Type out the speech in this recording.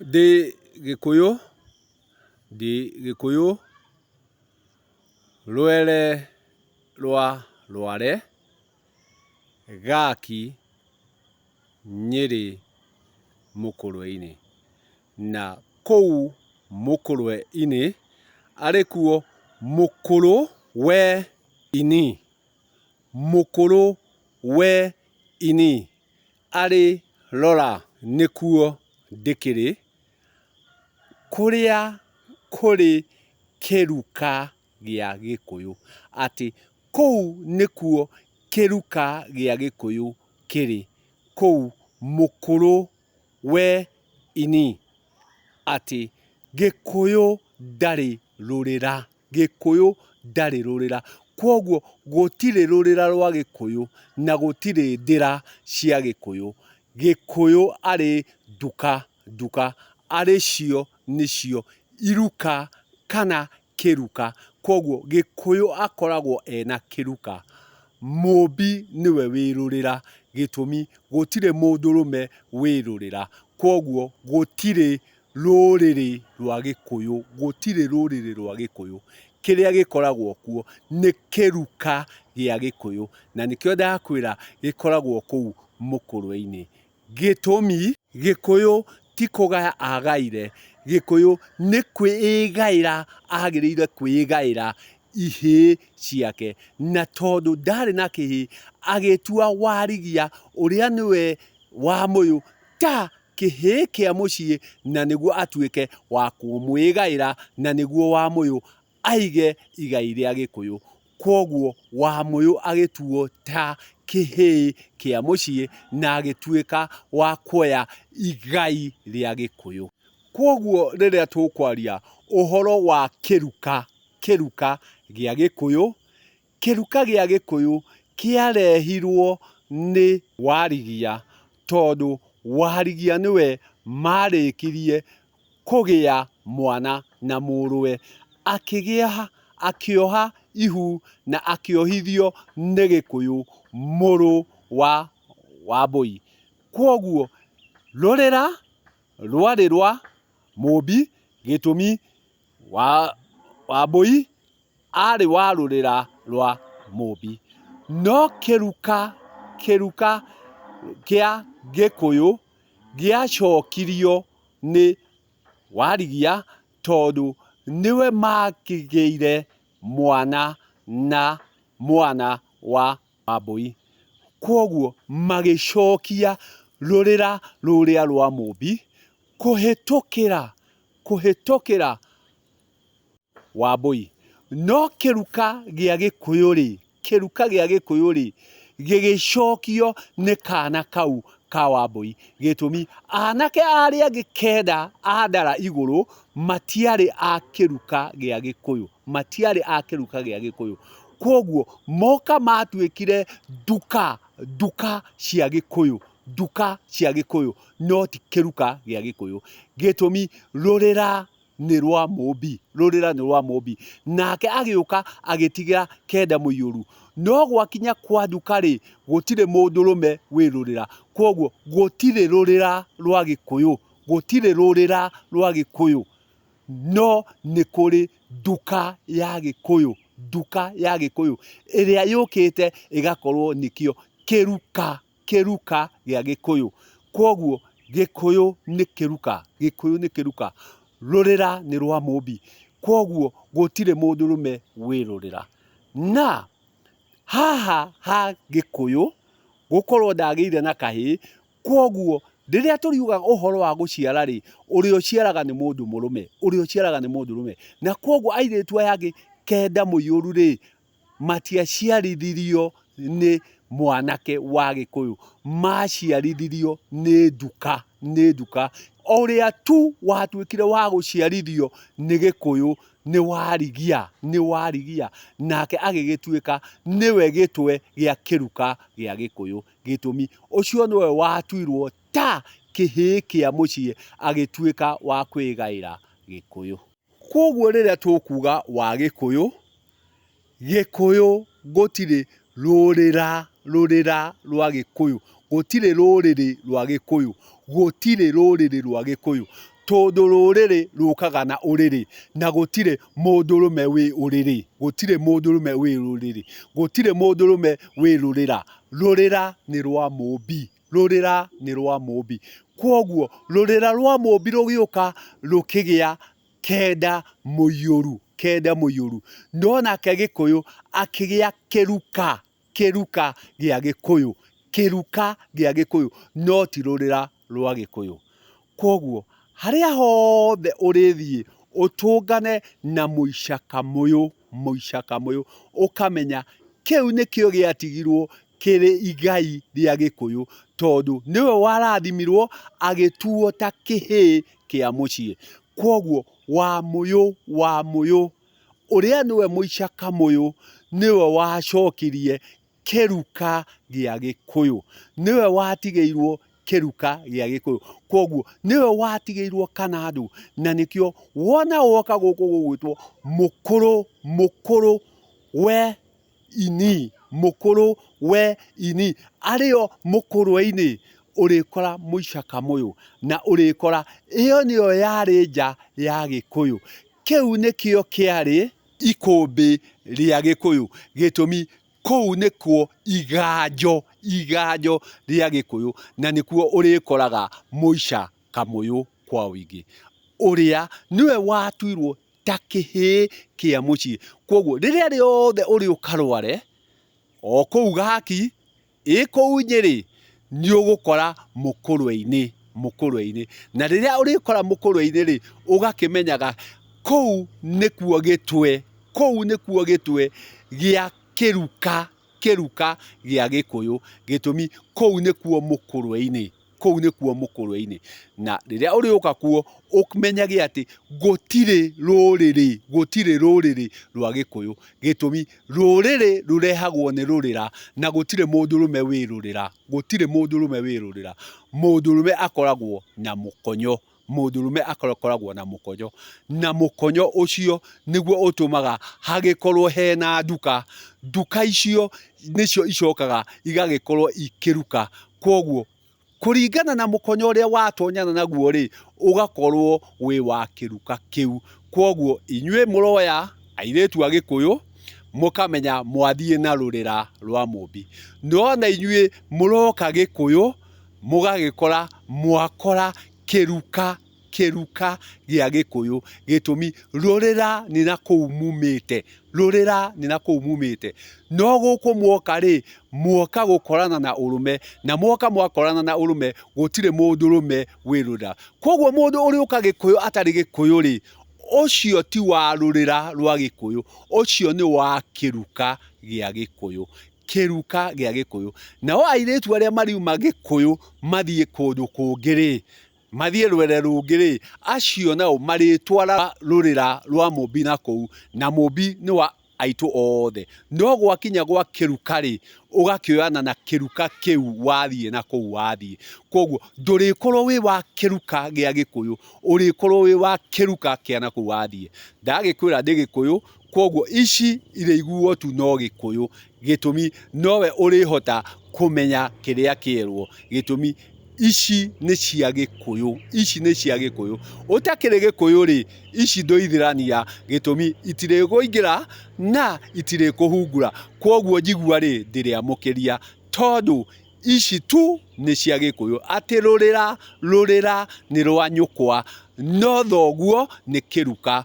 Ndĩ Gĩkũyũ rwere rwa Rware, gaki Nyĩrĩ Mũkũrwe-inĩ, na kũu Mũkũrwe-inĩ arĩ kuo Mũkũrũ we ini. Mũkũrũ we ini arĩ Rora nĩkuo ndĩkĩrĩ, kũrĩa kũrĩ kĩruka gĩa Gĩkũyũ, atĩ kũu nĩkuo kĩruka gĩa Gĩkũyũ kĩrĩ, kũu Mũkũrũ we ini, atĩ Gĩkũyũ ndarĩ rũrĩra, Gĩkũyũ ndarĩ rũrĩra, kwoguo gũtirĩ rũrĩra rwa Gĩkũyũ na gũtirĩ ndĩra cia Gĩkũyũ. Gĩkũyũ arĩ nduka nduka, arĩ cio nĩcio iruka kana kĩruka, kwoguo Gĩkũyũ akoragwo ena kĩruka. Mũmbi nĩwe wĩ rũrĩra, gĩtũmi gũtirĩ mũndũrũme wĩ rũrĩra, kwoguo gũtirĩ rũrĩrĩ rwa Gĩkũyũ, gũtirĩ rũrĩrĩ rwa Gĩkũyũ. Kĩrĩa gĩkoragwo kuo nĩ kĩruka gĩa Gĩkũyũ, na nĩkĩo ndakwĩra gĩkoragwo kũu Mũkũrwe-inĩ. Gĩtũmi Gĩkũyũ ti kũgaya agaire, Gĩkũyũ nĩ kwĩĩgaĩra agĩrĩire kwĩĩgaĩra ihĩĩ ciake, na tondũ ndarĩ na kĩhĩĩ agĩtua Warigia ũrĩa nĩwe Wamũyũ ta kĩhĩĩ kĩa mũciĩ, na nĩguo atuĩke wa kũmwĩgaĩra, na nĩguo Wamũyũ aige igai rĩa Gĩkũyũ. Kwoguo Wamũyũ agĩtuo ta kĩhĩĩ kĩa mũciĩ na agĩtuĩka wa kuoya igai rĩa Gĩkũyũ. Kwoguo rĩrĩa tũkwaria ũhoro wa kĩruka gĩa Gĩkũyũ, kĩruka gĩa Gĩkũyũ kĩarehirwo nĩ Warigia, tondũ Warigia nĩwe marĩkirie kũgĩa mwana na mũrũwe, akĩoha ihu na akĩohithio nĩ Gĩkũyũ mũrũ wa Wambũi. Kwoguo rũrĩra rwarĩ rwa mũmbi, gĩtũmi Wambũi arĩ wa rũrĩra rwa mũmbi, no kĩruka kĩa Gĩkũyũ gĩacokirio nĩ Warigia, tondũ nĩwe makĩgĩire mwana na mwana wa Wambũi. Kwoguo magĩcokia rũrĩra rũrĩa rwa mũmbi kũhĩtũkĩra Wambũi, no kĩruka gĩa Gĩkũyũ-rĩ gĩgĩcokio nĩ kana kau ka Wambũi, gĩtũmi anake arĩa angĩ kenda a ndara igũrũ matiarĩ a kĩruka gĩa Gĩkũyũ, matiarĩ a kĩruka gĩa Gĩkũyũ. Kwoguo moka matuĩkire nduka cia Gĩkũyũ, no ti kĩruka gĩa Gĩkũyũ, gĩtũmi rũrĩra nĩ rwa mũmbi, nake agĩũka agĩtigĩra kenda mũiyũru, no gwakinya kwa nduka-rĩ gũtirĩ mũndũrũme wĩ rũrĩra, kwoguo gũtirĩ rũrĩra rwa Gĩkũyũ, no nĩ kũrĩ nduka ya Gĩkũyũ ĩrĩa yũkĩte ĩgakorwo nĩkĩo kĩruka gĩa Gĩkũyũ. Kwoguo Gĩkũyũ nĩ kĩruka, rũrĩra nĩ rwa mũmbi, kwoguo gũtirĩ mũndũrũme wĩ rũrĩra. Na haha ha Gĩkũyũ gũkorwo ndagĩire na kahĩĩ, kwoguo rĩrĩa tũriuga ũhoro wa gũciara-rĩ, ũrĩa ũciaraga nĩ mũndũrũme, na kwoguo airĩtu aya angĩ kenda mũiyũru-rĩ matiaciarithirio nĩ mwanake wa Gĩkũyũ, maciarithirio nĩ nduka. Ũrĩa tu watuĩkire wa gũciarithio nĩ Gĩkũyũ nĩ Warigia, nake agĩgĩtuĩka nĩwe gĩtwe gĩa kĩruka gĩa Gĩkũyũ, gĩtũmi ũcio nĩwe watuirwo ta kĩhĩĩ kĩa mũciĩ, agĩtuĩka wa kwĩgaĩra Gĩkũyũ. Kwoguo rĩrĩa tũkuga wa Gĩkũyũ, gũtirĩ rũrĩra rwa Gĩkũyũ, gũtirĩ rũrĩrĩ rwa Gĩkũyũ, tondu ruriri rukaga na uriri na gutire mundurume wi uriri, gutire mundurume wi ruriri, gutire mundurume wi rurira. Rurira ni rwa Mumbi, rurira ni rwa Mumbi. Kwoguo rurira rwa Mumbi rugiuka rukigia kenda muiyuru, kenda muiyuru, no nake Gikuyu akigia kiruka, kiruka gia Gikuyu, kiruka gia Gikuyu, no ti rurira rwa Gikuyu. Kwoguo haria hothe urithie utungane na Muica-Kamuyu, Muica-Kamuyu, ukamenya kiu nikio giatigirwo kiri igai ria Gikuyu, tondu niwe warathimirwo agituo ta kihii kia mucii. Kwoguo Wamuyu uria niwe Muica-Kamuyu niwe wacokirie kiruka gia Gikuyu, niwe watigeirwo kiruka gia Gikuyu. Kwoguo niwe watigeirwo Kanandũ, na nikio wona woka guku gugwitwo mukuru we ini, mukuru we ini, ario mukuru-ini urikora Muica-Kamuyu, na urikora iyo niyo yari nja ya Gikuyu. Kiu nikio kiari ikumbi ria Gikuyu, gitumi kuu nikuo iganjo ria Gikuyu, na nikuo urikoraga Muica-Kamuyu kwa wingi, uria niwe watuirwo ta kihii kia mucii. Kwoguo riria riothe uri ukarware o kuu Gaki, kuu Nyeri, ni ugukora mukuru-ini, mukuru-ini, na riria urikora mukuru-ini ri ugakimenyaga kuu nikuo gitwe, kuu nikuo gitwe gia kiruka, kiruka gia Gikuyu, gitumi kuu nikuo mukuru-ini, kuu nikuo mukuru-ini. Na riria uriuka kuo umenyage ati gutire ruriri rwa Gikuyu, gitumi ruriri rurehagwo ni rurira, na gutire mundurume wi rurira, gutire mundurume wi rurira. Mundurume akoragwo na mukonyo, mundurume akoragwo na mukonyo, na mukonyo ucio niguo utumaga hagikorwo hena nduka, nduka icio nicio icokaga igagikorwo ikiruka. Kwoguo kuringana na mukonyo uria watonyana naguo ri ugakorwo wi wa kiruka kiu. Kwoguo inyue muroya airetu a Gikuyu mukamenya mwathie na rurira rwa Mumbi, no na inyue muroka Gikuyu mugagikora mwakora kiruka gia Gikuyu, gitumi rurira ni na kuu mumite, rurira ni na kuu mumite. No guku mwoka ri mwoka gukorana na urume, na mwoka mwakorana na urume gutire mundurume wi rurira. Kwoguo mundu uri uka Gikuyu atari Gikuyu ri ucio ti wa rurira rwa Gikuyu, ucio ni wa kiruka gia Gikuyu, kiruka gia Gikuyu. Nao airetu aria mariuma Gikuyu mathie kundu kungi ri, mathie rwere rungi ri, acio nao maritwara rurira rwa Mumbi na kuu, na Mumbi ni wa aitu othe. No gwakinya gwa kiruka ri ugakioyana na kiruka kiu wathie na kuu wathie. Kwoguo ndurikorwo wi wa kiruka gia Gikuyu, urikorwo wi wa kiruka kia na kuu wathie. Ndagikwira ndi Gikuyu, kwoguo ici iraiguo tu no Gikuyu, gitumi nowe urihota kumenya kiria kierwo, gitumi ici ni cia Gikuyu, ici ni cia Gikuyu. Utakiri Gikuyu ri ici ndoithirania, gitumi itire kuingira na itire kuhungura. Kwoguo njigua ri ndiriamukiria tondu ici tu ni cia Gikuyu, ati rurira ni rwa nyukwa, no thoguo ni kiruka.